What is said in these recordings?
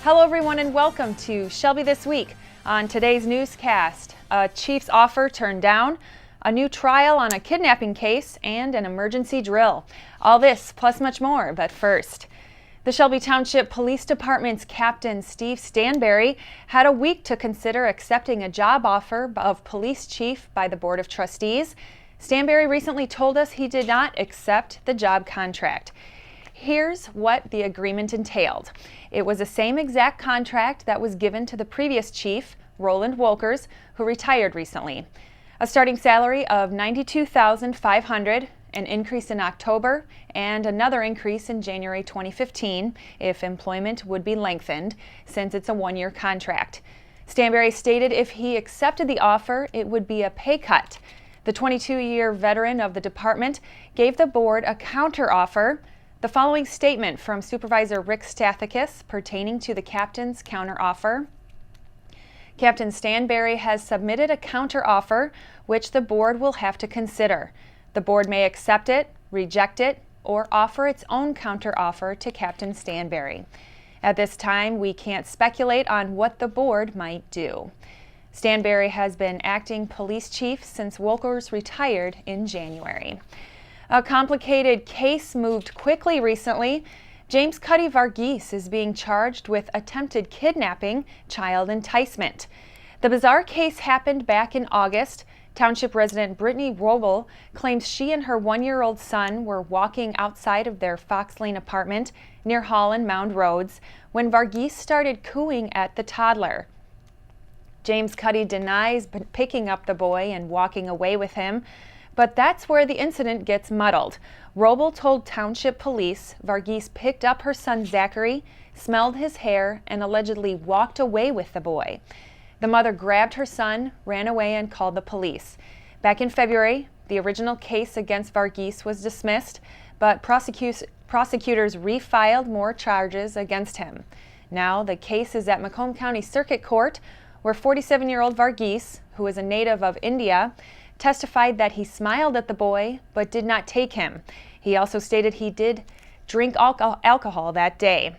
Hello everyone and welcome to Shelby This Week. On today's newscast, a chief's offer turned down, a new trial on a kidnapping case, and an emergency drill. All this plus much more, but first. The Shelby Township Police Department's Captain Steve Stanberry had a week to consider accepting a job offer of police chief by the Board of Trustees. Stanberry recently told us he did not accept the job contract. Here's what the agreement entailed. It was the same exact contract that was given to the previous chief, Roland Wolkers, who retired recently. A starting salary of $92,500, an increase in October, and another increase in January 2015 if employment would be lengthened, since it's a one-year contract. Stanberry stated if he accepted the offer, it would be a pay cut. The 22-year veteran of the department gave the board a counteroffer. The following statement from Supervisor Rick Stathakis pertaining to the captain's counteroffer. Captain Stanberry has submitted a counteroffer which the board will have to consider. The board may accept it, reject it, or offer its own counteroffer to Captain Stanberry. At this time, we can't speculate on what the board might do. Stanberry has been acting police chief since Wolkers retired in January. A complicated case moved quickly recently. James Cuddy Varghese is being charged with attempted kidnapping, child enticement. The bizarre case happened back in August. Township resident Brittany Roble claims she and her one-year-old son were walking outside of their Fox Lane apartment near Hall and Mound Roads when Varghese started cooing at the toddler. James Cuddy denies picking up the boy and walking away with him, but that's where the incident gets muddled. Roble told Township Police Varghese picked up her son Zachary, smelled his hair, and allegedly walked away with the boy. The mother grabbed her son, ran away, and called the police. Back in February, the original case against Varghese was dismissed, but prosecutors refiled more charges against him. Now the case is at Macomb County Circuit Court, where 47-year-old Varghese, who is a native of India, testified that he smiled at the boy but did not take him. He also stated he did drink alcohol that day.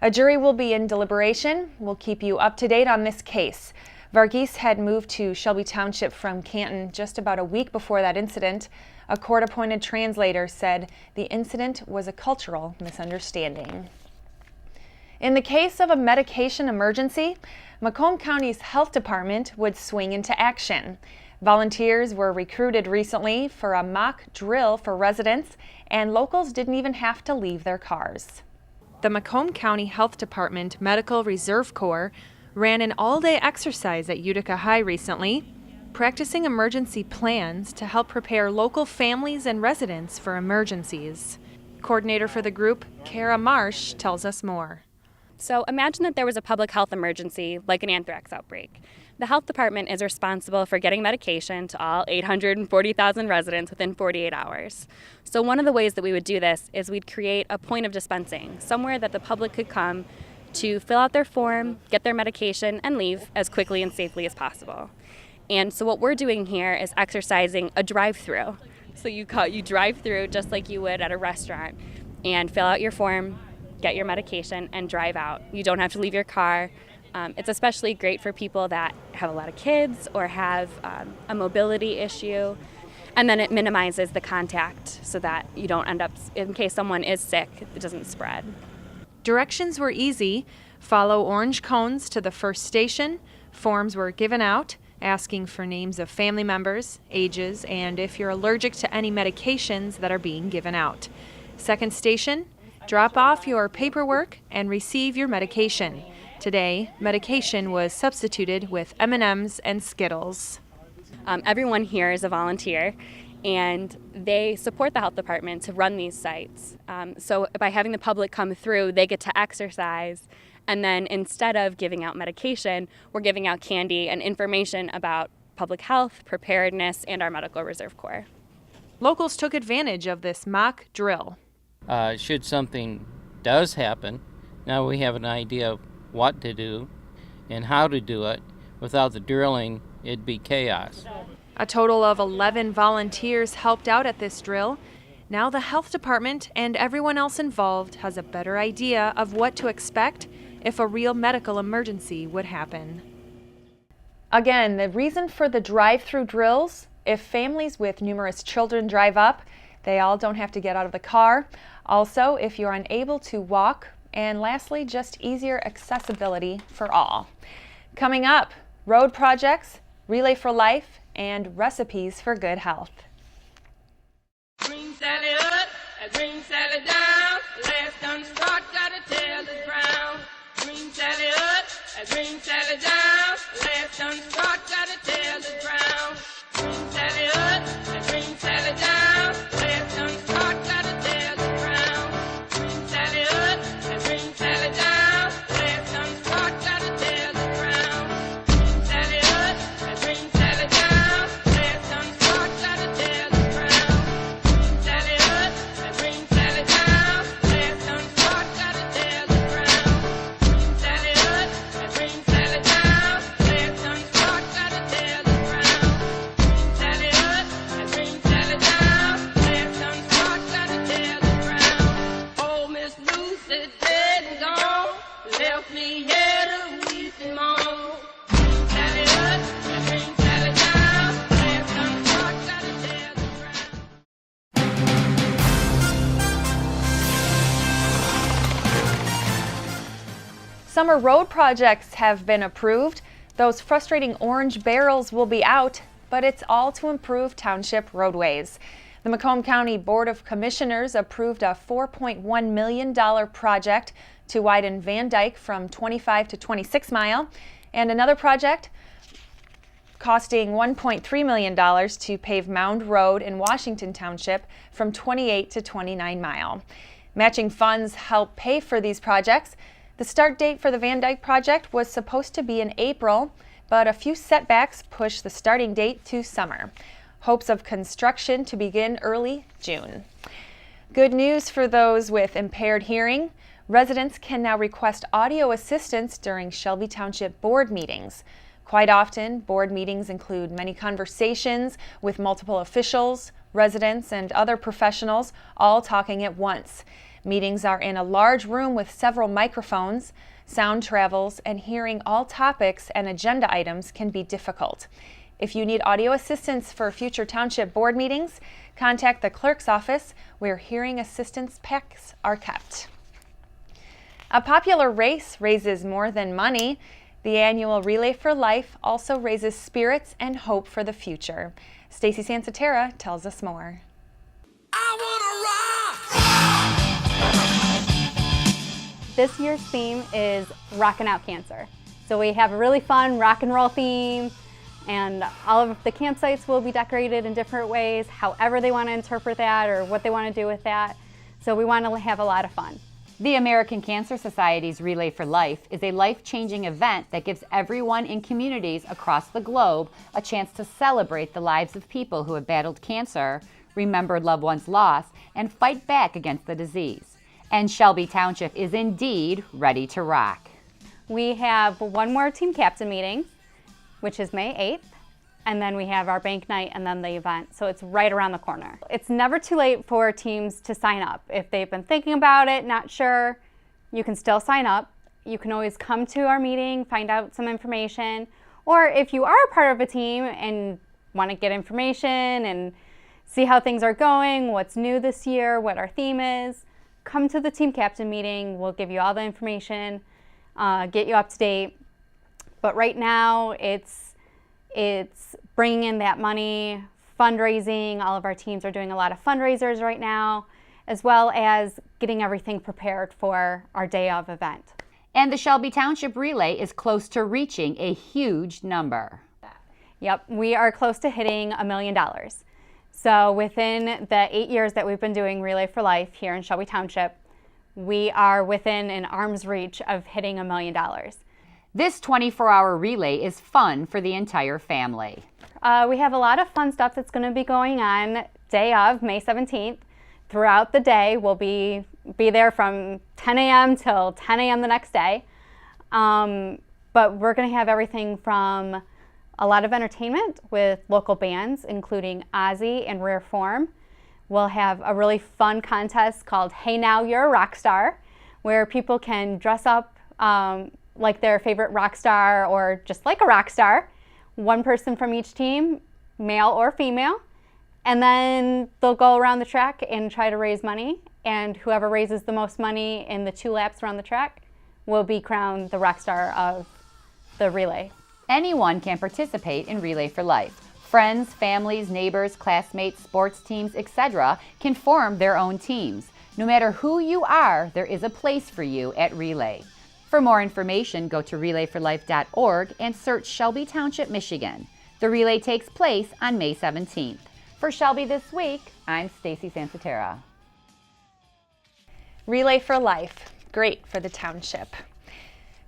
A jury will be in deliberation. We'll keep you up to date on this case. Varghese had moved to Shelby Township from Canton just about a week before that incident. A court-appointed translator said the incident was a cultural misunderstanding. In the case of a medication emergency, Macomb County's health department would swing into action. Volunteers were recruited recently for a mock drill for residents, and locals didn't even have to leave their cars. The Macomb County Health Department Medical Reserve Corps ran an all-day exercise at Utica High recently, practicing emergency plans to help prepare local families and residents for emergencies. Coordinator for the group, Kara Marsh, tells us more. So imagine that there was a public health emergency like an anthrax outbreak. The health department is responsible for getting medication to all 840,000 residents within 48 hours. So one of the ways that we would do this is we'd create a point of dispensing, somewhere that the public could come to fill out their form, get their medication, and leave as quickly and safely as possible. And so what we're doing here is exercising a drive-through. So you drive through just like you would at a restaurant and fill out your form, get your medication, and drive out. You don't have to leave your car. It's especially great for people that have a lot of kids or have a mobility issue. And then it minimizes the contact so that you don't end up, in case someone is sick, it doesn't spread. Directions were easy. Follow orange cones to the first station. Forms were given out, asking for names of family members, ages, and if you're allergic to any medications that are being given out. Second station, drop off your paperwork and receive your medication. Today, medication was substituted with M&Ms and Skittles. Everyone here is a volunteer, and they support the health department to run these sites. So by having the public come through, they get to exercise, and then instead of giving out medication, we're giving out candy and information about public health, preparedness, and our Medical Reserve Corps. Locals took advantage of this mock drill. Should something does happen, now we have an idea of what to do and how to do it. Without the drilling, it'd be chaos. A total of 11 volunteers helped out at this drill. Now the health department and everyone else involved has a better idea of what to expect if a real medical emergency would happen. Again, the reason for the drive-through drills, if families with numerous children drive up, they all don't have to get out of the car. Also, if you're unable to walk, and lastly, just easier accessibility for all. Coming up, road projects, Relay for Life, and recipes for good health. Green Sally up, a green Sally down. Last done start, gotta tell the ground. Green Sally up, a green Sally down. Last done start, gotta tell the ground. Green Sally up, a green Sally down. Last done start, gotta tell the ground. Green Sally up, a green Sally down. Last done start, gotta tell the ground. Green Sally up, a green Sally down. Last done start, gotta tell the ground. Green Sally up, a green Sally down. Last done start, gotta tell the ground. Green Sally up, a green Sally down. Last done start, gotta tell the ground. Green Sally up, a green Sally down. Last done start, gotta tell the ground. Oh, Miss Lucy dead and gone, left me here to weep and moan. Green Sally up, a green Sally down. Last done start, gotta tell the ground. Summer road projects have been approved. Those frustrating orange barrels will be out, but it's all to improve township roadways. The Macomb County Board of Commissioners approved a $4.1 million project to widen Van Dyke from 25 to 26 mile, and another project costing $1.3 million to pave Mound Road in Washington Township from 28 to 29 mile. Matching funds help pay for these projects. The start date for the Van Dyke project was supposed to be in April, but a few setbacks pushed the starting date to summer. Hopes of construction to begin early June. Good news for those with impaired hearing. Residents can now request audio assistance during Shelby Township board meetings. Quite often, board meetings include many conversations with multiple officials, residents, and other professionals, all talking at once. Meetings are in a large room with several microphones. Sound travels, and hearing all topics and agenda items can be difficult. If you need audio assistance for future township board meetings, contact the clerk's office where hearing assistance packs are kept. A popular race raises more than money. The annual Relay for Life also raises spirits and hope for the future. Stacy Sansatera tells us more. This year's theme is Rockin' Out Cancer. So we have a really fun rock and roll theme, and all of the campsites will be decorated in different ways, however they want to interpret that or what they want to do with that. So we want to have a lot of fun. The American Cancer Society's Relay for Life is a life-changing event that gives everyone in communities across the globe a chance to celebrate the lives of people who have battled cancer, remembered loved ones lost, and fight back against the disease. And Shelby Township is indeed ready to rock. We have one more team captain meeting, which is May 8th, and then we have our bank night and then the event, so it's right around the corner. It's never too late for teams to sign up. If they've been thinking about it, not sure, you can still sign up. You can always come to our meeting, find out some information, or if you are a part of a team and want to get information and see how things are going, what's new this year, what our theme is, come to the team captain meeting. We'll give you all the information, get you up to date. But right now, it's bringing in that money, fundraising. All of our teams are doing a lot of fundraisers right now, as well as getting everything prepared for our day of event. And the Shelby Township Relay is close to reaching a huge number. Yep, we are close to hitting $1 million. So within the 8 years that we've been doing Relay for Life here in Shelby Township, we are within an arm's reach of hitting $1 million. This 24-hour relay is fun for the entire family. We have a lot of fun stuff that's going to be going on day of May 17th. Throughout the day, we'll be there from 10 a.m. till 10 a.m. the next day. But we're going to have everything from a lot of entertainment with local bands, including Ozzy and Rare Form. we'll have a really fun contest called Hey Now You're a Rock Star, where people can dress up like their favorite rock star or just like a rock star. One person from each team, male or female, and then they'll go around the track and try to raise money, and whoever raises the most money in the 2 laps around the track will be crowned the rock star of the relay. Anyone can participate in Relay for Life. Friends, families, neighbors, classmates, sports teams, etc. can form their own teams. No matter who you are, there is a place for you at Relay. For more information, go to relayforlife.org and search Shelby Township, Michigan. The relay takes place on May 17th. For Shelby This Week, I'm Stacy Sansatera. Relay for Life, great for the township.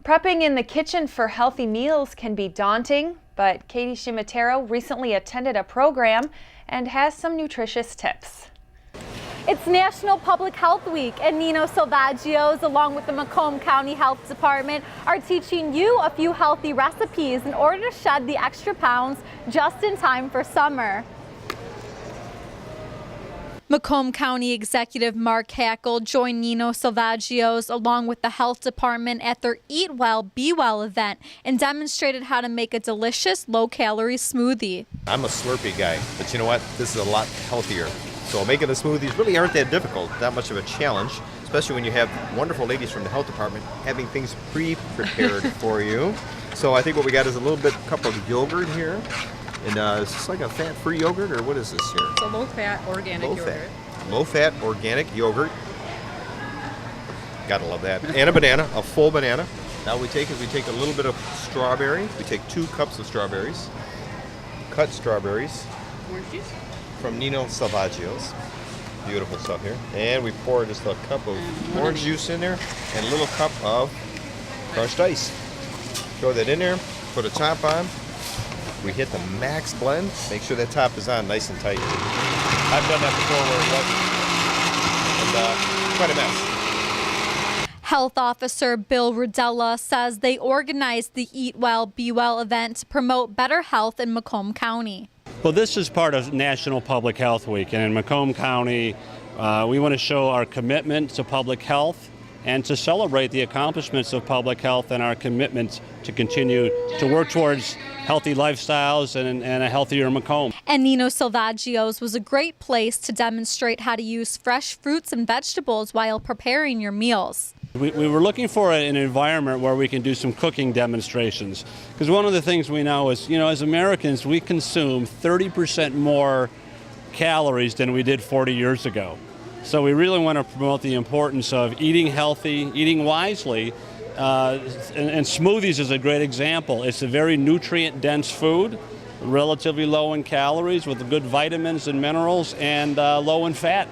Prepping in the kitchen for healthy meals can be daunting, but Katie Shimatero recently attended a program and has some nutritious tips. It's National Public Health Week, and Nino Salvaggio's, along with the Macomb County Health Department, are teaching you a few healthy recipes in order to shed the extra pounds just in time for summer. Macomb County Executive Mark Hackle joined Nino Salvaggio's along with the health department at their Eat Well, Be Well event and demonstrated how to make a delicious low-calorie smoothie. I'm a Slurpee guy, but you know what? This is a lot healthier. So making the smoothies really aren't that difficult, that much of a challenge, especially when you have wonderful ladies from the health department having things pre-prepared for you. So I think what we got is a little bit cup of yogurt here. And is this like a fat-free yogurt, or what is this here? It's a low-fat organic yogurt. Low-fat organic yogurt. Gotta love that. And a banana, a full banana. Now we take a little bit of strawberry. We take 2 cups of strawberries. Cut strawberries. Orange juice? From Nino Salvaggio's. Beautiful stuff here. And we pour just a cup of orange juice in there and a little cup of crushed ice. Throw that in there, put a top on. We hit the max blend. Make sure that top is on nice and tight. I've done that before where it wasn't. And quite a mess. Health Officer Bill Rodella says they organized the Eat Well, Be Well event to promote better health in Macomb County. Well, this is part of National Public Health Week, and in Macomb County, we want to show our commitment to public health and to celebrate the accomplishments of public health and our commitment to continue to work towards healthy lifestyles and a healthier Macomb. And Nino Salvaggio's was a great place to demonstrate how to use fresh fruits and vegetables while preparing your meals. We were looking for an environment where we can do some cooking demonstrations, because one of the things we know is, as Americans, we consume 30% more calories than we did 40 years ago. So we really want to promote the importance of eating healthy, eating wisely, and smoothies is a great example. It's a very nutrient-dense food, relatively low in calories with good vitamins and minerals, and low in fat.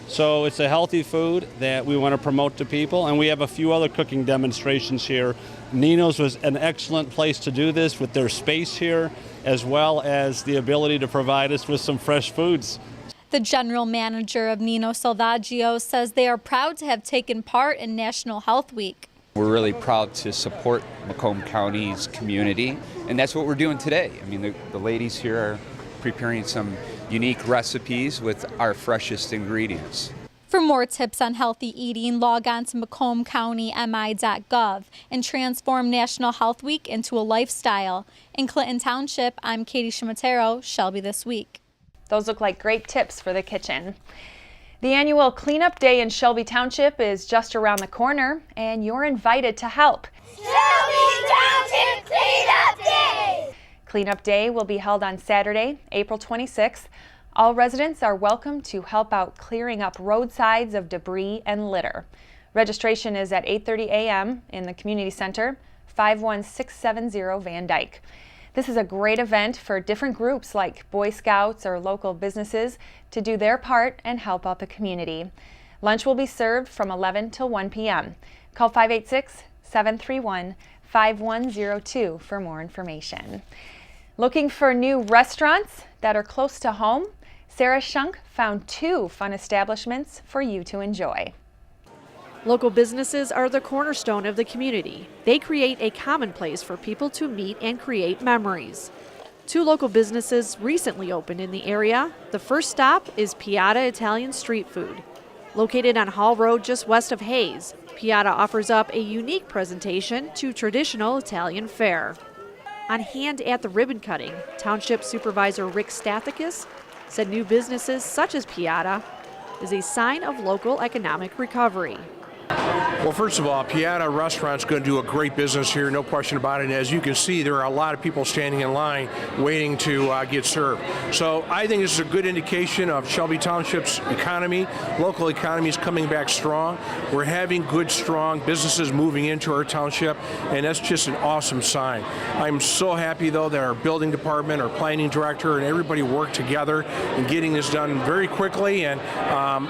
So it's a healthy food that we want to promote to people, and we have a few other cooking demonstrations here. Nino's was an excellent place to do this with their space here, as well as the ability to provide us with some fresh foods. The general manager of Nino Salvaggio says they are proud to have taken part in National Health Week. We're really proud to support Macomb County's community, and that's what we're doing today. I mean, the ladies here are preparing some unique recipes with our freshest ingredients. For more tips on healthy eating, log on to macombcountymi.gov and transform National Health Week into a lifestyle. In Clinton Township, I'm Katie Shimatero, Shelby This Week. Those look like great tips for the kitchen. The annual Cleanup Day in Shelby Township is just around the corner, and you're invited to help. Shelby Township Cleanup Day! Cleanup Day will be held on Saturday, April 26th. All residents are welcome to help out clearing up roadsides of debris and litter. Registration is at 8:30 a.m. in the Community Center, 51670 Van Dyke. This is a great event for different groups like Boy Scouts or local businesses to do their part and help out the community. Lunch will be served from 11 till 1 p.m. Call 586-731-5102 for more information. Looking for new restaurants that are close to home? Sarah Shunk found 2 fun establishments for you to enjoy. Local businesses are the cornerstone of the community. They create a common place for people to meet and create memories. 2 local businesses recently opened in the area. The first stop is Piatta Italian Street Food. Located on Hall Road just west of Hayes, Piatta offers up a unique presentation to traditional Italian fare. On hand at the ribbon cutting, Township Supervisor Rick Stathakis said new businesses such as Piatta is a sign of local economic recovery. Well, first of all, Piatta Restaurant's going to do a great business here, no question about it. And as you can see, there are a lot of people standing in line waiting to get served. So I think this is a good indication of Shelby Township's economy. Local economy is coming back strong. We're having good, strong businesses moving into our township, and that's just an awesome sign. I'm so happy, though, that our building department, our planning director, and everybody worked together in getting this done very quickly, and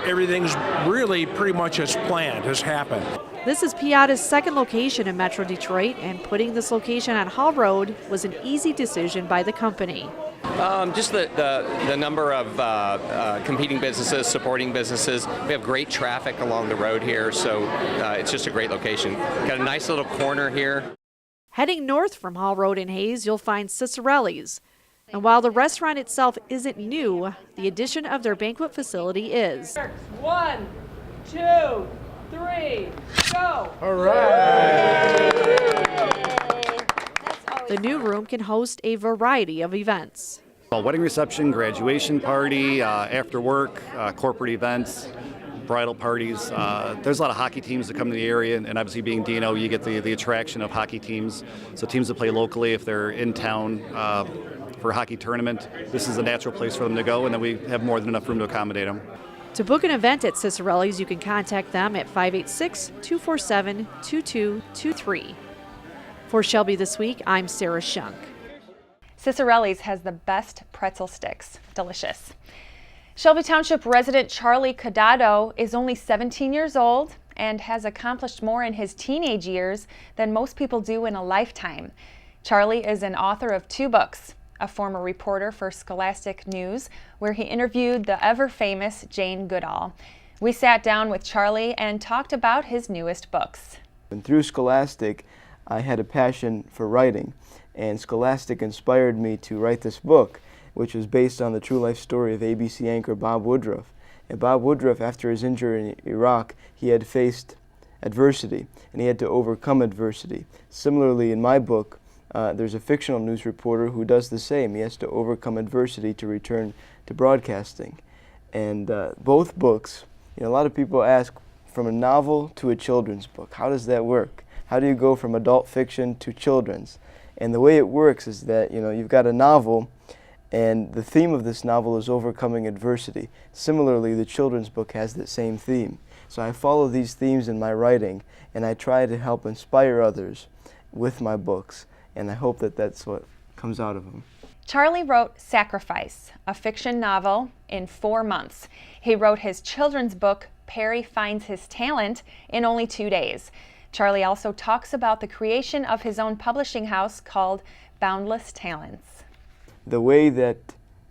everything's really pretty much as planned has happened. This is Piatta's second location in Metro Detroit, and putting this location on Hall Road was an easy decision by the company. Just the number of competing businesses, supporting businesses. We have great traffic along the road here, so it's just a great location. Got a nice little corner here. Heading north from Hall Road in Hayes, you'll find Cicerelli's. And while the restaurant itself isn't new, the addition of their banquet facility is. 1, 2, 3, go! All right! The new room can host a variety of events. A wedding reception, graduation party, after work, corporate events, bridal parties. There's a lot of hockey teams that come to the area, and obviously being Dino, you get the attraction of hockey teams. So teams that play locally, if they're in town for a hockey tournament, this is a natural place for them to go, and then we have more than enough room to accommodate them. To book an event at Cicerelli's, you can contact them at 586-247-2223. For Shelby This Week, I'm Sarah Shunk. Cicerelli's has the best pretzel sticks. Delicious. Shelby Township resident Charlie Cadado is only 17 years old and has accomplished more in his teenage years than most people do in a lifetime. Charlie is an author of 2 books, a former reporter for Scholastic News, where he interviewed the ever-famous Jane Goodall. We sat down with Charlie and talked about his newest books. And through Scholastic, I had a passion for writing, and Scholastic inspired me to write this book, which was based on the true life story of ABC anchor Bob Woodruff. And Bob Woodruff, after his injury in Iraq, he had faced adversity, and he had to overcome adversity. Similarly, in my book, there's a fictional news reporter who does the same. He has to overcome adversity to return to broadcasting. And both books, a lot of people ask, from a novel to a children's book, how does that work? How do you go from adult fiction to children's? And the way it works is that, you've got a novel, and the theme of this novel is overcoming adversity. Similarly, the children's book has that same theme. So I follow these themes in my writing, and I try to help inspire others with my books. And I hope that that's what comes out of them. Charlie wrote Sacrifice, a fiction novel, in 4 months. He wrote his children's book, Perry Finds His Talent, in only 2 days. Charlie also talks about the creation of his own publishing house called Boundless Talents. The way that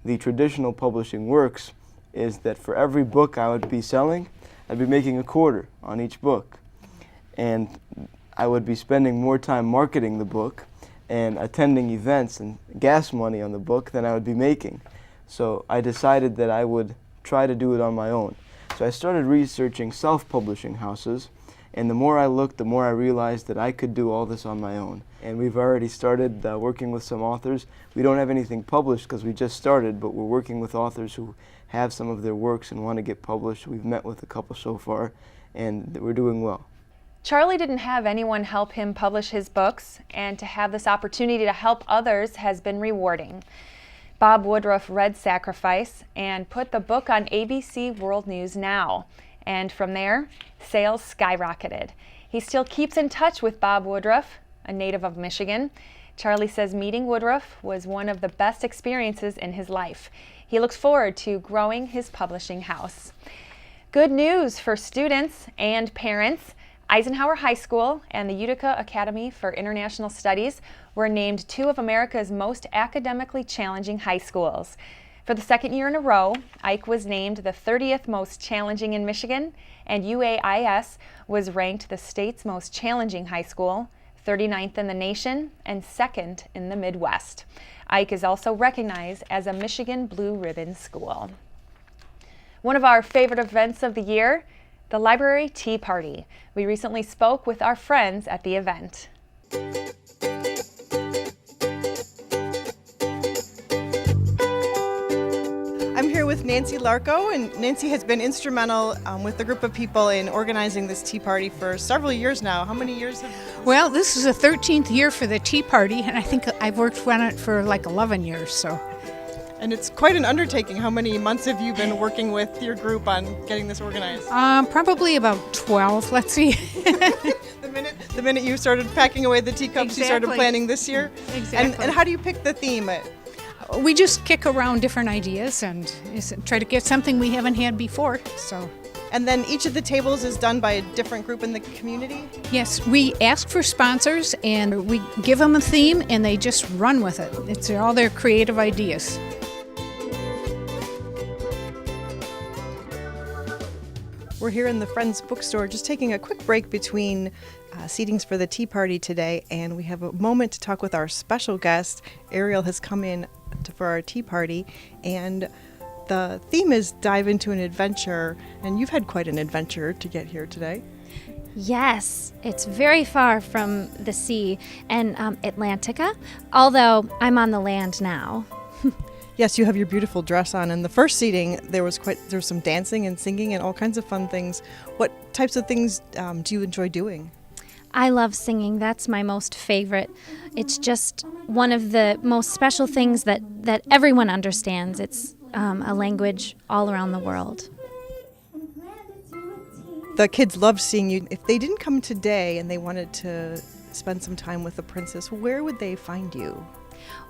the traditional publishing works is that for every book I would be selling, I'd be making a quarter on each book. And I would be spending more time marketing the book and attending events and gas money on the book than I would be making. So I decided that I would try to do it on my own. So I started researching self-publishing houses, and the more I looked, the more I realized that I could do all this on my own. And we've already started working with some authors. We don't have anything published because we just started, but we're working with authors who have some of their works and want to get published. We've met with a couple so far, and we're doing well. Charlie didn't have anyone help him publish his books, and to have this opportunity to help others has been rewarding. Bob Woodruff read Sacrifice and put the book on ABC World News Now, and from there, sales skyrocketed. He still keeps in touch with Bob Woodruff, a native of Michigan. Charlie says meeting Woodruff was one of the best experiences in his life. He looks forward to growing his publishing house. Good news for students and parents. Eisenhower High School and the Utica Academy for International Studies were named 2 of America's most academically challenging high schools. For the 2nd year in a row, Ike was named the 30th most challenging in Michigan, and UAIS was ranked the state's most challenging high school, 39th in the nation, and 2nd in the Midwest. Ike is also recognized as a Michigan Blue Ribbon School. One of our favorite events of the year, the Library Tea Party. We recently spoke with our friends at the event. I'm here with Nancy Larco, and Nancy has been instrumental with a group of people in organizing this tea party for several years now. How many years have? Well, this is the 13th year for the tea party, and I think I've worked on it for like 11 years. So. And it's quite an undertaking. How many months have you been working with your group on getting this organized? Probably about 12. Let's see. The minute you started packing away the teacups, you started planning this year. Exactly. And how do you pick the theme? We just kick around different ideas and try to get something we haven't had before. So. And then each of the tables is done by a different group in the community? Yes, we ask for sponsors and we give them a theme and they just run with it. It's all their creative ideas. We're here in the Friends Bookstore just taking a quick break between seatings for the tea party today, and we have a moment to talk with our special guest. Ariel has come in for our tea party, and the theme is Dive into an Adventure, and you've had quite an adventure to get here today. Yes, it's very far from the sea and Atlantica, although I'm on the land now. Yes, you have your beautiful dress on. And the first seating, there was some dancing and singing and all kinds of fun things. What types of things do you enjoy doing? I love singing. That's my most favorite. It's just one of the most special things that everyone understands. It's a language all around the world. The kids loved seeing you. If they didn't come today and they wanted to spend some time with the princess, where would they find you?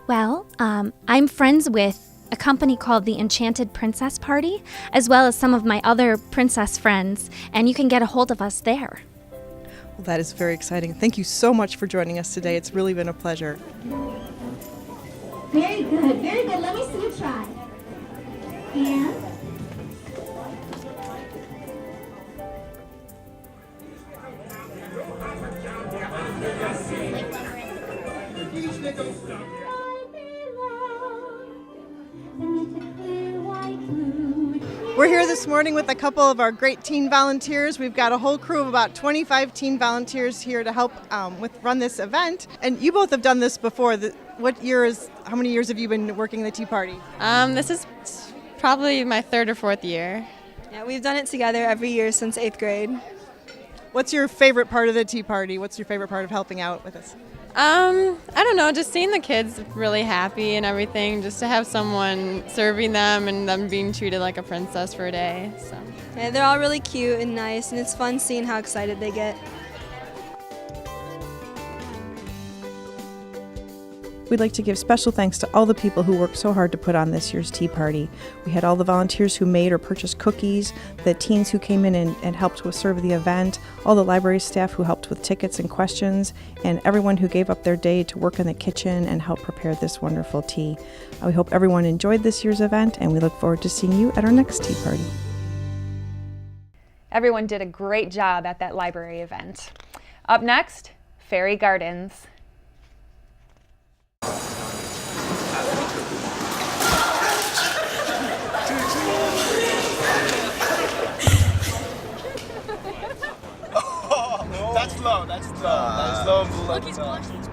Well, I'm friends with a company called the Enchanted Princess Party, as well as some of my other princess friends, and you can get a hold of us there. Well, that is very exciting. Thank you so much for joining us today. It's really been a pleasure. Very good, very good. Let me see you try. And we're here this morning with a couple of our great teen volunteers. We've got a whole crew of about 25 teen volunteers here to help run this event. And you both have done this before. How many years have you been working the tea party? This is probably my 3rd or 4th year. Yeah, we've done it together every year since 8th grade. What's your favorite part of the tea party? What's your favorite part of helping out with us? I don't know, just seeing the kids really happy and everything, just to have someone serving them and them being treated like a princess for a day. So. Yeah, they're all really cute and nice, and it's fun seeing how excited they get. We'd like to give special thanks to all the people who worked so hard to put on this year's tea party. We had all the volunteers who made or purchased cookies, the teens who came in and helped with serve the event, all the library staff who helped with tickets and questions, and everyone who gave up their day to work in the kitchen and help prepare this wonderful tea. We hope everyone enjoyed this year's event, and we look forward to seeing you at our next tea party. Everyone did a great job at that library event. Up next, Fairy Gardens. That's slow. Seriously.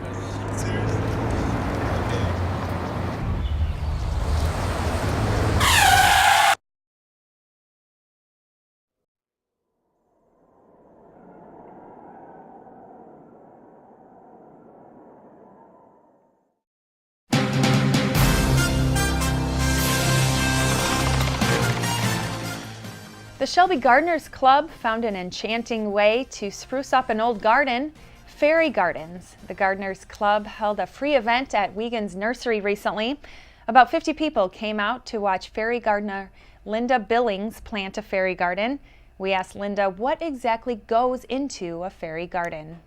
The Shelby Gardeners Club found an enchanting way to spruce up an old garden, Fairy Gardens. The Gardeners Club held a free event at Wiegand's Nursery recently. About 50 people came out to watch fairy gardener Linda Billings plant a fairy garden. We asked Linda what exactly goes into a fairy garden.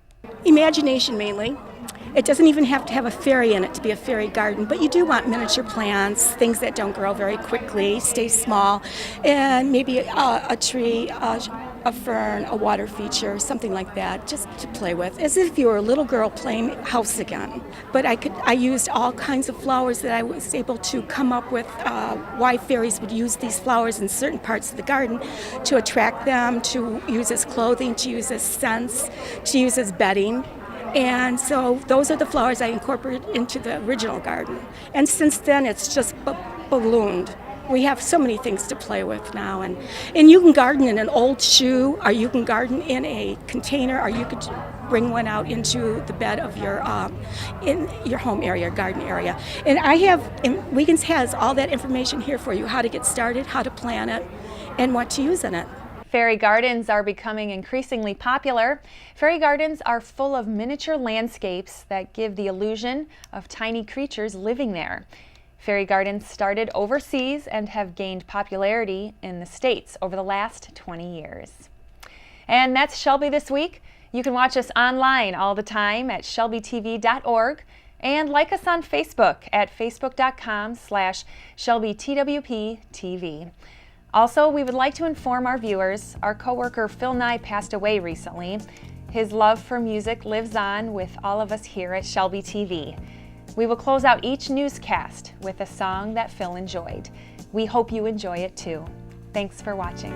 Imagination mainly. It doesn't even have to have a fairy in it to be a fairy garden, but you do want miniature plants, things that don't grow very quickly, stay small, and maybe a tree, a fern, a water feature, something like that, just to play with, as if you were a little girl playing house again. But I used all kinds of flowers that I was able to come up with why fairies would use these flowers in certain parts of the garden to attract them, to use as clothing, to use as scents, to use as bedding. And so those are the flowers I incorporated into the original garden. And since then, it's just ballooned. We have so many things to play with now, and you can garden in an old shoe, or you can garden in a container, or you could bring one out into the bed of your in your home area, garden area. And Wiegand's has all that information here for you: how to get started, how to plant it, and what to use in it. Fairy gardens are becoming increasingly popular. Fairy gardens are full of miniature landscapes that give the illusion of tiny creatures living there. Fairy gardens started overseas and have gained popularity in the States over the last 20 years. And that's Shelby This Week. You can watch us online all the time at ShelbyTV.org and like us on Facebook at facebook.com/ShelbyTWPTV. Also, we would like to inform our viewers, our coworker Phil Nye passed away recently. His love for music lives on with all of us here at Shelby TV. We will close out each newscast with a song that Phil enjoyed. We hope you enjoy it too. Thanks for watching.